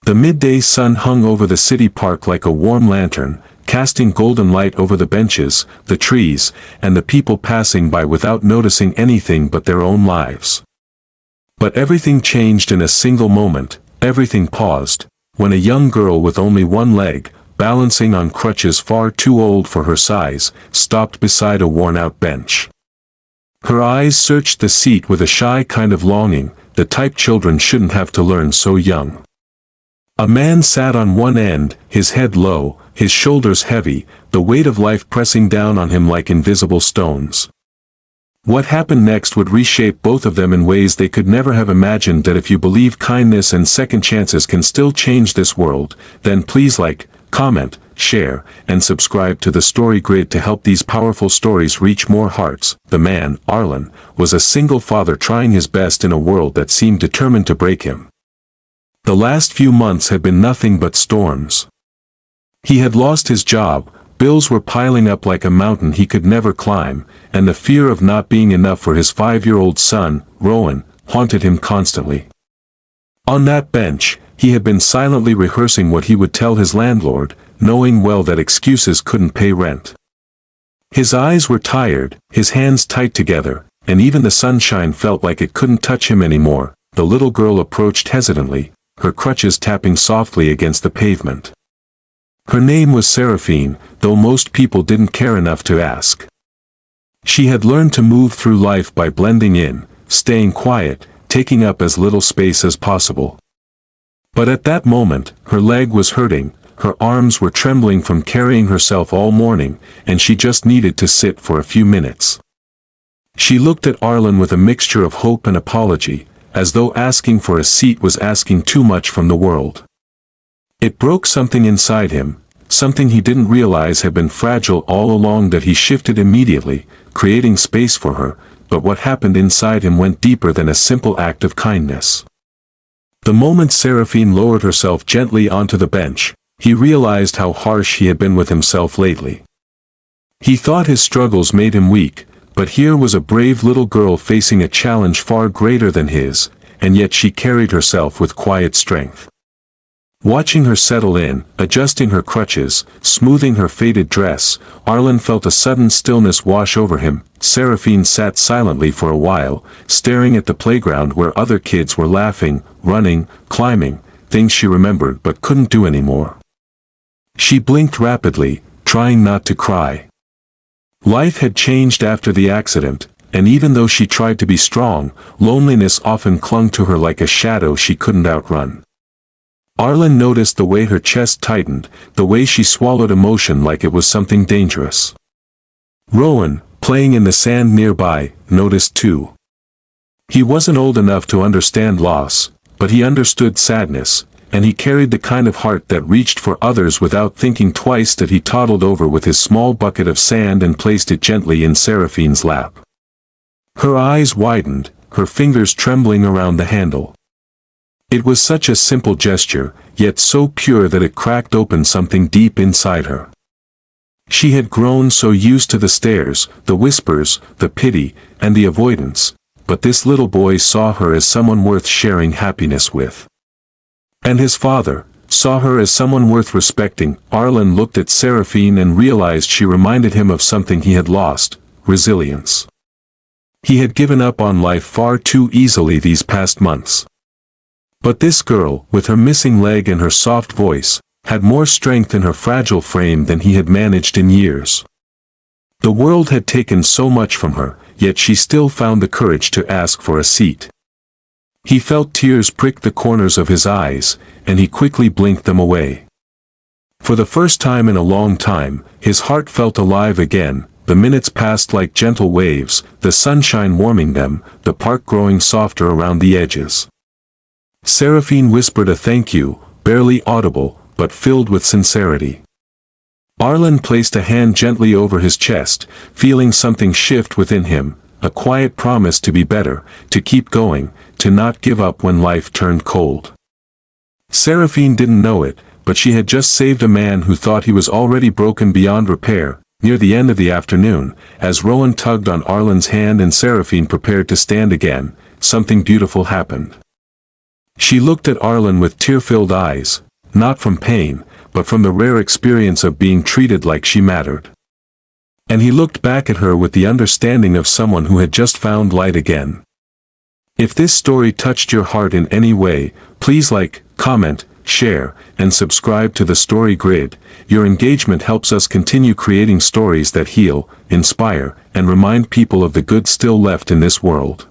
The midday sun hung over the city park like a warm lantern, casting golden light over the benches, the trees, and the people passing by without noticing anything but their own lives. But everything changed in a single moment. Everything paused, when a young girl with only one leg, balancing on crutches far too old for her size, stopped beside a worn-out bench. Her eyes searched the seat with a shy kind of longing, the type children shouldn't have to learn so young. A man sat on one end, his head low, his shoulders heavy, the weight of life pressing down on him like invisible stones. What happened next would reshape both of them in ways they could never have imagined. That if you believe kindness and second chances can still change this world, then please like, comment, share, and subscribe to the Story Grid to help these powerful stories reach more hearts. The man, Arlen, was a single father trying his best in a world that seemed determined to break him. The last few months had been nothing but storms. He had lost his job, bills were piling up like a mountain he could never climb, and the fear of not being enough for his 5-year-old son, Rowan, haunted him constantly. On that bench, he had been silently rehearsing what he would tell his landlord, knowing well that excuses couldn't pay rent. His eyes were tired, his hands tight together, and even the sunshine felt like it couldn't touch him anymore. The little girl approached hesitantly, her crutches tapping softly against the pavement. Her name was Seraphine, though most people didn't care enough to ask. She had learned to move through life by blending in, staying quiet, taking up as little space as possible. But at that moment, her leg was hurting, her arms were trembling from carrying herself all morning, and she just needed to sit for a few minutes. She looked at Arlen with a mixture of hope and apology, as though asking for a seat was asking too much from the world. It broke something inside him, something he didn't realize had been fragile all along. That he shifted immediately, creating space for her, but what happened inside him went deeper than a simple act of kindness. The moment Seraphine lowered herself gently onto the bench, he realized how harsh he had been with himself lately. He thought his struggles made him weak, but here was a brave little girl facing a challenge far greater than his, and yet she carried herself with quiet strength. Watching her settle in, adjusting her crutches, smoothing her faded dress, Arlen felt a sudden stillness wash over him. Seraphine sat silently for a while, staring at the playground where other kids were laughing, running, climbing, things she remembered but couldn't do anymore. She blinked rapidly, trying not to cry. Life had changed after the accident, and even though she tried to be strong, loneliness often clung to her like a shadow she couldn't outrun. Arlen noticed the way her chest tightened, the way she swallowed emotion like it was something dangerous. Rowan, playing in the sand nearby, noticed too. He wasn't old enough to understand loss, but he understood sadness, and he carried the kind of heart that reached for others without thinking twice. That he toddled over with his small bucket of sand and placed it gently in Seraphine's lap. Her eyes widened, her fingers trembling around the handle. It was such a simple gesture, yet so pure that it cracked open something deep inside her. She had grown so used to the stares, the whispers, the pity, and the avoidance, but this little boy saw her as someone worth sharing happiness with. And his father saw her as someone worth respecting. Arlen looked at Seraphine and realized she reminded him of something he had lost: resilience. He had given up on life far too easily these past months. But this girl, with her missing leg and her soft voice, had more strength in her fragile frame than he had managed in years. The world had taken so much from her, yet she still found the courage to ask for a seat. He felt tears prick the corners of his eyes, and he quickly blinked them away. For the first time in a long time, his heart felt alive again. The minutes passed like gentle waves, the sunshine warming them, the park growing softer around the edges. Seraphine whispered a thank you, barely audible, but filled with sincerity. Arlen placed a hand gently over his chest, feeling something shift within him, a quiet promise to be better, to keep going, to not give up when life turned cold. Seraphine didn't know it, but she had just saved a man who thought he was already broken beyond repair. Near the end of the afternoon, as Rowan tugged on Arlen's hand and Seraphine prepared to stand again, something beautiful happened. She looked at Arlen with tear-filled eyes, not from pain, but from the rare experience of being treated like she mattered. And he looked back at her with the understanding of someone who had just found light again. If this story touched your heart in any way, please like, comment, share, and subscribe to the Story Grid. Your engagement helps us continue creating stories that heal, inspire, and remind people of the good still left in this world.